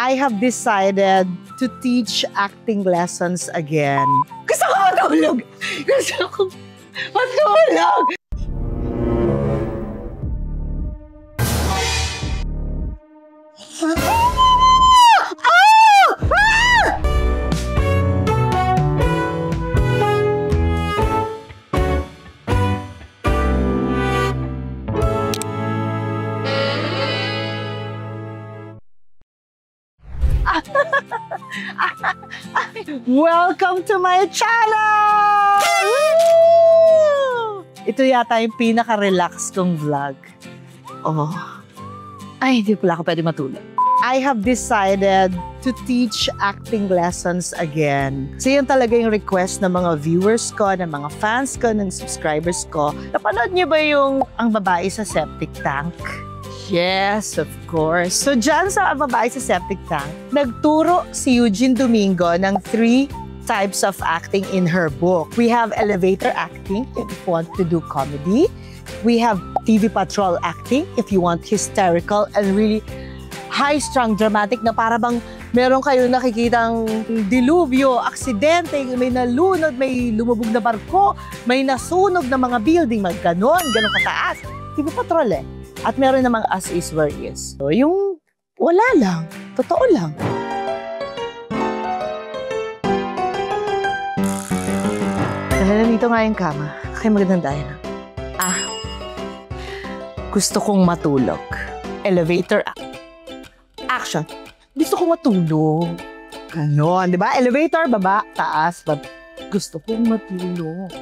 I have decided to teach acting lessons again. Gusto ko matulog! Gusto ko matulog! Welcome to my channel! Woo! Ito yata yung pinaka-relax kong vlog. Oh. Ay, hindi pala ako pwede matulog. I have decided to teach acting lessons again. Kasi yun talaga yung request ng mga viewers ko, ng mga fans ko, ng subscribers ko. Napanood niyo ba yung Ang Babae sa Septic Tank? Yes, of course. So dyan sa Ang Babae sa Septic Tank, nagturo si Eugene Domingo ng 3 types of acting in her book. We have elevator acting if you want to do comedy. We have TV patrol acting if you want hysterical and really high-strung dramatic na para bang meron kayong nakikitang dilubyo, aksidente, may nalunod, may lumubog na barko, may nasunog na mga building, ganon kataas. TV patrol eh. At meron namang as is where is. So, yung wala lang. Totoo lang. Dahil nandito nga yung kama. Kaya magandang dahil. Gusto kong matulog. Elevator action. Gusto kong matulog. Ganon, di ba? Elevator, baba, taas, baba. Gusto kong matulog.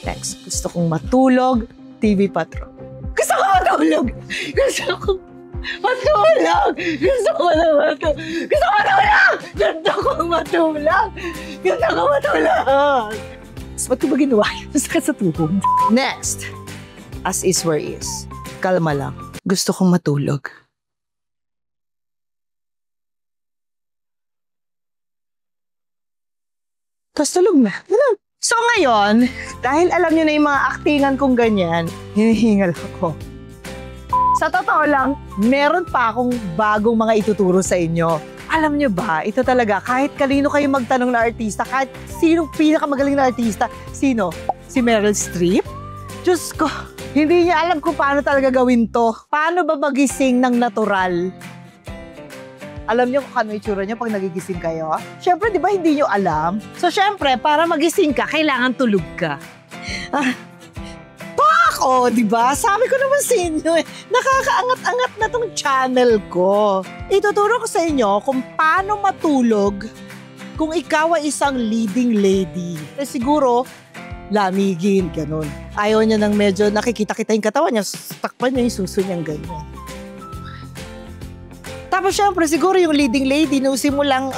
Next, gusto kong matulog. TV patrol. Gusto ko matulog! Gusto ko matulog! Gusto ko matulog! Gusto ko matulog! Gusto ko matulog! Gusto ko matulog! Ba't ko ba ginawa yun? Sakit sa tuhod. Next. As is where is. Kalma lang. Gusto kong matulog. Tapos tulog na. So ngayon, dahil alam niyo na yung mga aktingan kong ganyan, hinihingal ako. Sa totoo lang, meron pa akong bagong mga ituturo sa inyo. Alam niyo ba, ito talaga, kahit kanino kayo magtanong na artista, kahit sinong pinakamagaling na artista, sino? Si Meryl Streep? Diyos ko, hindi niya alam kung paano talaga gawin to. Paano ba magising ng natural? Alam niyo kung ano itsura niyo pag nagigising kayo? Siyempre, di ba hindi niyo alam? So, siyempre, para magising ka, kailangan tulog ka. Pak! Di ba? Sabi ko naman sa inyo, nakakaangat-angat na tong channel ko. Ituturo ko sa inyo kung paano matulog kung ikaw ay isang leading lady. Siguro, lamigin, ganun. Ayaw niya ng medyo nakikita-kita yung katawan niya, takpan niya yung suso niyang ganyan. Tapos syempre, siguro yung leading lady, nung simulang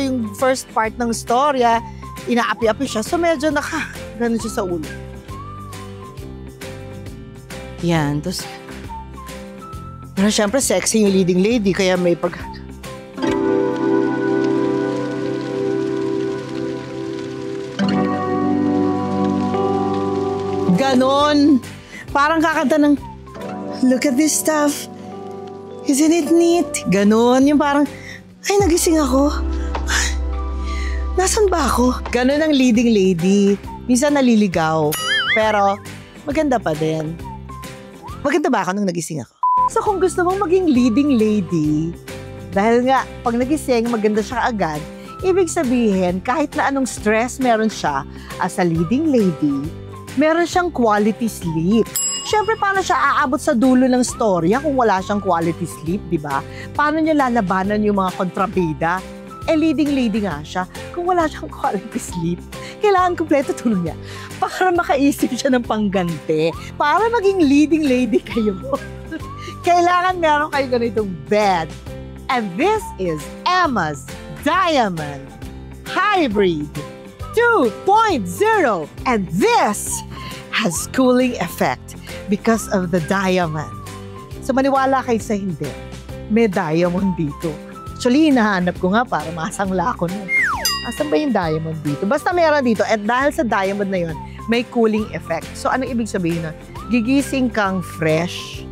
yung first part ng storya, inaapi-api siya. So medyo gano'n siya sa ulo. Yan. Tapos, pero syempre, sexy yung leading lady, kaya may ganon. Parang kakanta ng, look at this stuff. Isn't it neat? Ganon. Yung parang, ay, nagising ako. Nasaan ba ako? Ganon ang leading lady. Minsan naliligaw. Pero, maganda pa din. Maganda ba ako nung nagising ako? So, kung gusto mong maging leading lady, dahil nga, pag nagising, maganda siya agad, ibig sabihin, kahit na anong stress meron siya as a leading lady, meron siyang quality sleep. Siyempre, paano siya aabot sa dulo ng storya kung wala siyang quality sleep, di ba? Paano niya lalabanan yung mga kontrabida? Leading lady nga siya. Kung wala siyang quality sleep, kailangan kumpleto tulog niya para makaisip siya ng pangganti. Para maging leading lady kayo, kailangan meron kayo ganitong bed. And this is Emma's Diamond Hybrid 2.0. And this has cooling effect because of the diamond. So maniwala kayo sa hindi, may diamond dito. Actually, hinahanap ko nga para masangla ko nun. Asan ba yung diamond dito? Basta meron dito. At dahil sa diamond na yun, may cooling effect. So anong ibig sabihin nun? Gigising kang fresh,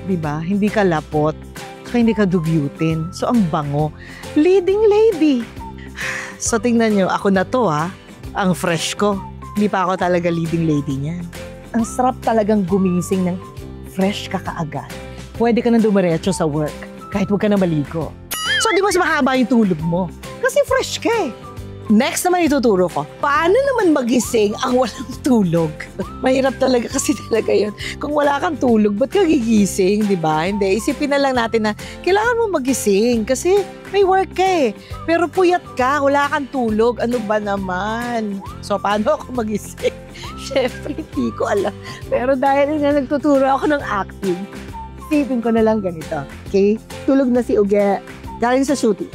di ba? Hindi ka lapot. Saka hindi ka dugyutin. So, ang bango. Leading lady. So, tingnan nyo, ako na to ang fresh ko. Hindi pa ako talaga leading lady niyan. Ang sarap talagang gumising ng fresh ka kaagad. Pwede ka na dumiretso sa work kahit huwag ka na maligo. So, di mas mahaba yung tulog mo. Kasi fresh ka eh. Next naman ituturo ko, paano naman magising ang walang tulog? Mahirap talaga kasi talaga yun. Kung wala kang tulog, ba't ka gigising, di ba? Hindi, isipin na lang natin na kailangan mo magising kasi may work ka eh. Pero puyat ka, wala kang tulog, ano ba naman? So, paano ako magising? Siyempre, hindi ko alam. Pero dahil nga nagtuturo ako ng acting, isipin ko na lang ganito. Okay? Tulog na si Uge. Galing sa shooting.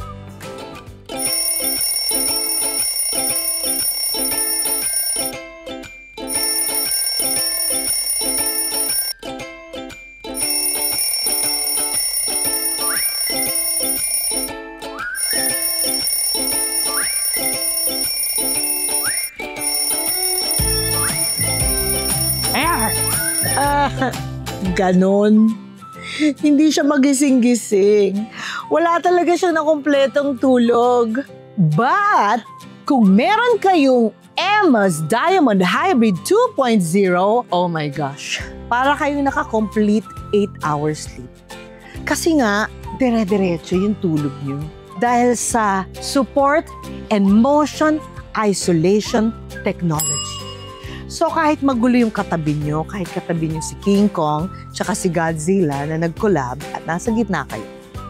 Ganon. Hindi siya magising-gising. Wala talaga siya na kumpletong tulog. But, kung meron kayong Emma's Diamond Hybrid 2.0, oh my gosh, para kayong naka-complete 8 hours sleep. Kasi nga, dire-diretso yung tulog niyo. Dahil sa support and motion isolation technology. So kahit magulo yung katabi nyo, kahit katabi nyo si King Kong tsaka si Godzilla na nag-collab at nasa gitna kayo,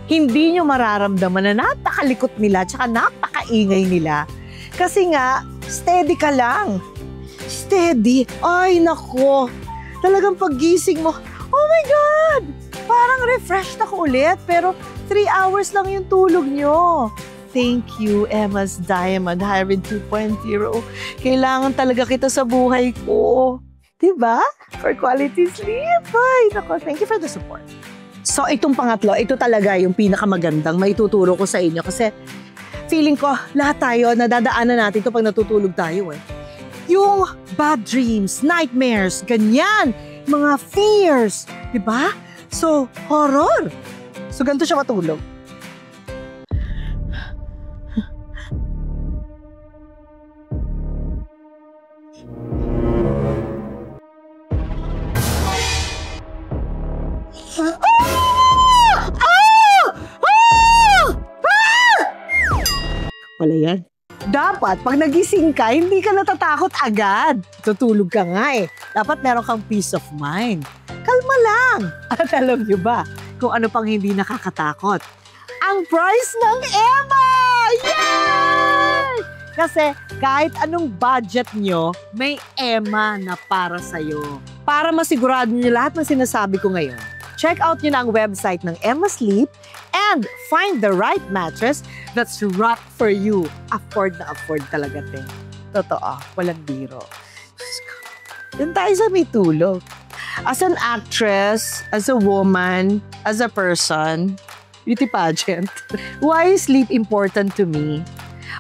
hindi nyo mararamdaman na napakalikot nila tsaka napakaingay nila. Kasi nga, steady ka lang. Steady? Ay, nako. Talagang paggising mo, oh my God! Parang refreshed ako ulit, pero 3 hours lang yung tulog nyo. Thank you, Emma's Diamond Hybrid 2.0. Kailangan talaga kita sa buhay ko. Diba? For quality sleep. Ay, nako, thank you for the support. So, itong pangatlo, ito talaga yung pinakamagandang maituturo ko sa inyo kasi feeling ko, lahat tayo, nadadaanan natin ito pag natutulog tayo eh. Yung bad dreams, nightmares, ganyan, mga fears, diba? So, horror. So, ganito siya matulog. Wala yan. Dapat, pag nagising ka, hindi ka natatakot agad. Tutulog ka nga eh. Dapat meron kang peace of mind. Kalma lang. At alam niyo ba kung ano pang hindi nakakatakot? Ang price ng Emma! Yay! Kasi kahit anong budget nyo, may Emma na para sa'yo. Para masigurado nyo lahat ng sinasabi ko ngayon, check out nyo na ang website ng Emma Sleep and find the right mattress that's right for you. Afford na afford talaga, te. Totoo, walang biro. Doon tayo sa may tulog. As an actress, as a woman, as a person, beauty pageant, why is sleep important to me?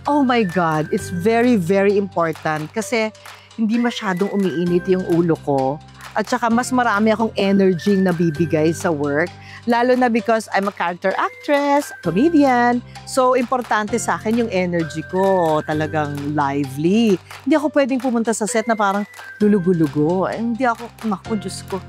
Oh my God, it's very, very important kasi hindi masyadong umiinit yung ulo ko. At saka mas marami akong energy na bibigay sa work. Lalo na because I'm a character actress, comedian. So, importante sa akin yung energy ko. Talagang lively. Hindi ako pwedeng pumunta sa set na parang lulugo-lugo. Hindi ako, naku, Diyos ko.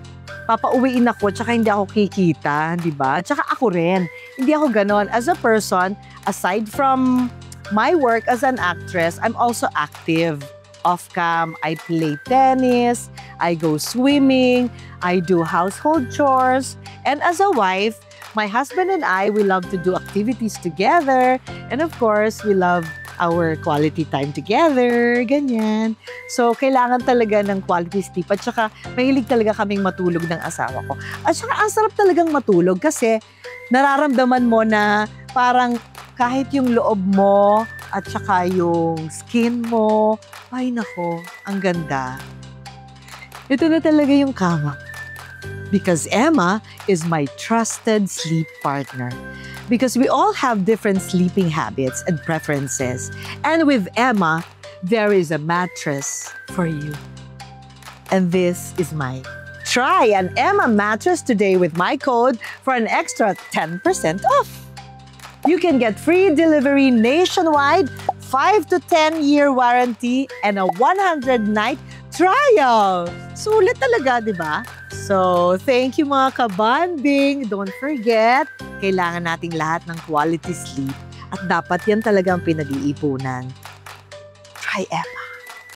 Papauwiin ako, tsaka hindi ako kikita, di ba? Tsaka ako rin. Hindi ako ganon. As a person, aside from my work as an actress, I'm also active. Off-cam, I play tennis, I go swimming, I do household chores, and as a wife, my husband and I, we love to do activities together, and of course, we love our quality time together, ganyan. So, kailangan talaga ng quality sleep, at saka mahilig talaga kaming matulog ng asawa ko. At saka, ang sarap talagang matulog kasi nararamdaman mo na parang kahit yung loob mo, at saka yung skin mo, ay nako, ang ganda. Ito na talaga yung kama. Because Emma is my trusted sleep partner. Because we all have different sleeping habits and preferences. And with Emma, there is a mattress for you. And this is my Try an Emma mattress today with my code for an extra 10% off. You can get free delivery nationwide, 5 to 10-year warranty, and a 100-night trial. Sulit talaga, di ba? So, thank you mga kabanding. Don't forget, kailangan nating lahat ng quality sleep. At dapat yan talagang pinag-iipunan. Try Emma.